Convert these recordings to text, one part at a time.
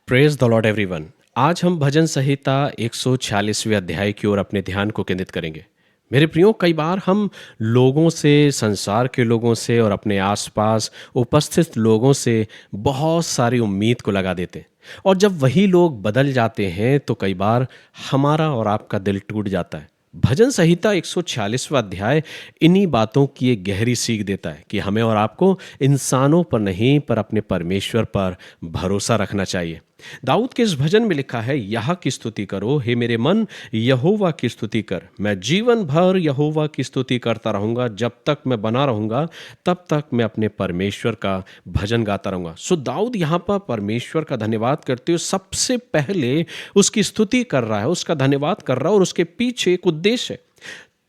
Praise the Lord everyone. आज हम भजन संहिता 146वें अध्याय की ओर अपने ध्यान को केंद्रित करेंगे। मेरे प्रियो, कई बार हम लोगों से, संसार के लोगों से और अपने आसपास उपस्थित लोगों से बहुत सारी उम्मीद को लगा देते हैं, और जब वही लोग बदल जाते हैं तो कई बार हमारा और आपका दिल टूट जाता है। भजन संहिता 146वां अध्याय इन्हीं बातों की एक गहरी सीख देता है कि हमें और आपको इंसानों पर नहीं पर अपने परमेश्वर पर भरोसा रखना चाहिए। दाऊद के इस भजन में लिखा है, यह की स्तुति करो हे मेरे मन, यहोवा की स्तुति कर। मैं जीवन भर यहोवा की स्तुति करता रहूंगा। जब तक मैं बना रहूंगा तब तक मैं अपने परमेश्वर का भजन गाता रहूंगा। सो दाऊद यहाँ पर परमेश्वर का धन्यवाद करते हुए सबसे पहले उसकी स्तुति कर रहा है, उसका धन्यवाद कर रहा है, और उसके पीछे एक उद्देश्य है।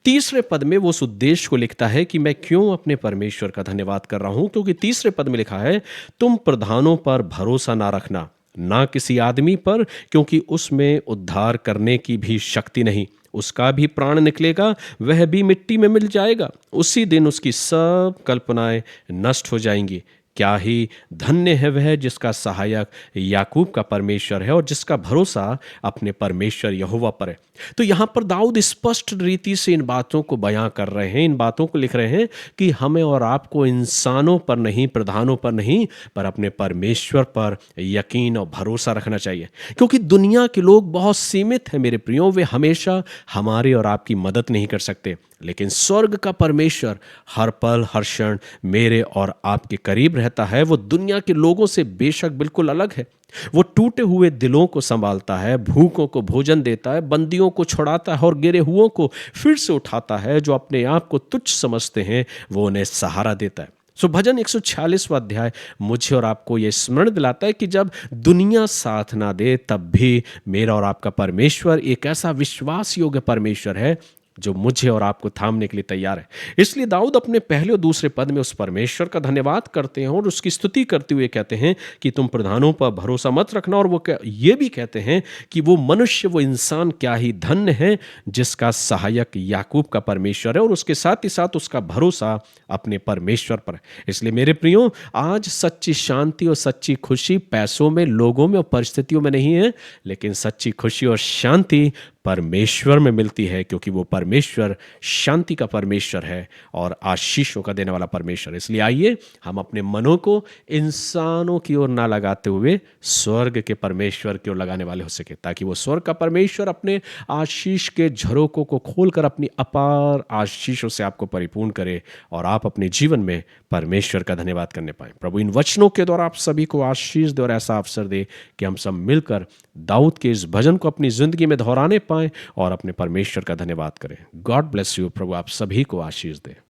तीसरे पद में वो उस उद्देश्य को लिखता है कि मैं क्यों अपने परमेश्वर का धन्यवाद कर रहा हूं, क्योंकि तीसरे पद में लिखा है, तुम प्रधानों पर भरोसा ना रखना, ना किसी आदमी पर, क्योंकि उसमें उद्धार करने की भी शक्ति नहीं। उसका भी प्राण निकलेगा, वह भी मिट्टी में मिल जाएगा। उसी दिन उसकी सब कल्पनाएं नष्ट हो जाएंगी। क्या ही धन्य है वह जिसका सहायक याकूब का परमेश्वर है और जिसका भरोसा अपने परमेश्वर यहोवा पर है। तो यहाँ पर दाऊद स्पष्ट रीति से इन बातों को बयां कर रहे हैं, इन बातों को लिख रहे हैं कि हमें और आपको इंसानों पर नहीं, प्रधानों पर नहीं, पर अपने परमेश्वर पर यकीन और भरोसा रखना चाहिए। क्योंकि दुनिया के लोग बहुत सीमित हैं मेरे प्रियो, वे हमेशा हमारी और आपकी मदद नहीं कर सकते, लेकिन स्वर्ग का परमेश्वर हर पल हर क्षण मेरे और आपके करीब रहता है। वो दुनिया के लोगों से बेशक बिल्कुल अलग है। वो टूटे हुए दिलों को संभालता है, भूखों को भोजन देता है, बंदियों को छुड़ाता है और गिरे हुओं को फिर से उठाता है। जो अपने आप को तुच्छ समझते हैं वो उन्हें सहारा देता है। सो भजन 146वां अध्याय मुझे और आपको ये स्मरण दिलाता है कि जब दुनिया साथ ना दे तब भी मेरा और आपका परमेश्वर एक ऐसा विश्वास योग्य परमेश्वर है जो मुझे और आपको थामने के लिए तैयार है। इसलिए दाऊद अपने पहले और दूसरे पद में उस परमेश्वर का धन्यवाद करते हैं और उसकी स्तुति करते हुए कहते हैं कि तुम प्रधानों पर भरोसा मत रखना। और वो ये भी कहते हैं कि वो मनुष्य, वो इंसान क्या ही धन्य है जिसका सहायक याकूब का परमेश्वर है और उसके साथ ही साथ उसका भरोसा अपने परमेश्वर पर है। इसलिए मेरे प्रियो, आज सच्ची शांति और सच्ची खुशी पैसों में, लोगों में और परिस्थितियों में नहीं है, लेकिन सच्ची खुशी और शांति परमेश्वर में मिलती है, क्योंकि वो परमेश्वर शांति का परमेश्वर है और आशीषों का देने वाला परमेश्वर। इसलिए आइए हम अपने मनों को इंसानों की ओर ना लगाते हुए स्वर्ग के परमेश्वर की ओर लगाने वाले हो सके, ताकि वो स्वर्ग का परमेश्वर अपने आशीष के झरोकों को खोलकर अपनी अपार आशीषों से आपको परिपूर्ण करे और आप अपने जीवन में परमेश्वर का धन्यवाद करने पाए। प्रभु इन वचनों के द्वारा आप सभी को आशीष दे और ऐसा अवसर दे कि हम सब मिलकर दाऊद के इस भजन को अपनी जिंदगी में दोहराने पाएं और अपने परमेश्वर का धन्यवाद करें। God bless you. प्रभु आप सभी को आशीष दे।